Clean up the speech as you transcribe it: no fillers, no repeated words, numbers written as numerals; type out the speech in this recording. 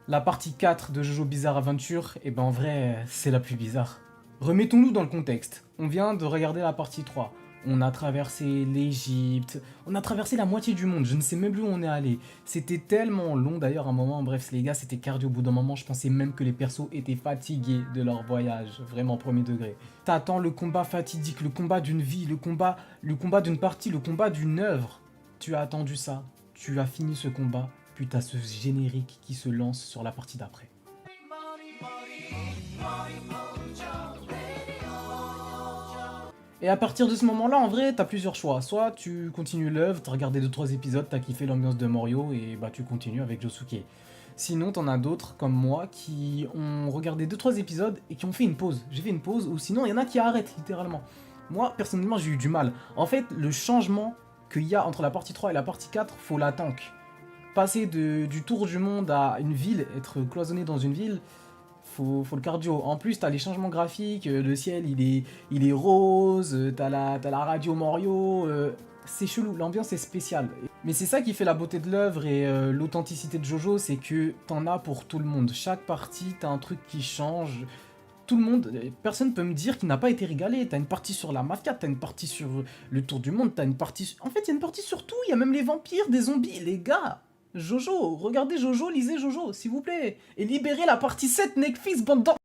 La partie 4 de Jojo Bizarre Adventure, et ben en vrai, c'est la plus bizarre. Remettons-nous dans le contexte. On vient de regarder la partie 3. On a traversé l'Égypte, on a traversé la moitié du monde, je ne sais même plus où on est allé. C'était tellement long d'ailleurs à un moment, bref les gars c'était cardio au bout d'un moment, je pensais même que les persos étaient fatigués de leur voyage, vraiment premier degré. T'attends le combat fatidique, le combat d'une vie, le combat d'une partie, le combat d'une œuvre. Tu as attendu ça, tu as fini ce combat, puis t'as ce générique qui se lance sur la partie d'après. Et à partir de ce moment-là, en vrai, t'as plusieurs choix. Soit tu continues l'œuvre, t'as regardé 2-3 épisodes, t'as kiffé l'ambiance de Morio et bah tu continues avec Josuke. Sinon, t'en as d'autres comme moi qui ont regardé 2-3 épisodes et qui ont fait une pause. J'ai fait une pause ou sinon il y en a qui arrêtent littéralement. Moi, personnellement, j'ai eu du mal. En fait, le changement qu'il y a entre la partie 3 et la partie 4, faut la tank. Passer du tour du monde à une ville, être cloisonné dans une ville, faut le cardio. En plus, t'as les changements graphiques, le ciel il est rose, t'as la radio Morio, c'est chelou, l'ambiance est spéciale. Mais c'est ça qui fait la beauté de l'œuvre et l'authenticité de Jojo, c'est que t'en as pour tout le monde. Chaque partie, t'as un truc qui change. Tout le monde, personne peut me dire qu'il n'a pas été régalé. T'as une partie sur la mafia, t'as une partie sur le tour du monde, t'as une partie... En fait, il y a une partie sur tout, il y a même les vampires, des zombies, les gars. Jojo, regardez Jojo, lisez Jojo, s'il vous plaît. Et libérez la partie 7 Netflix, bande d'en...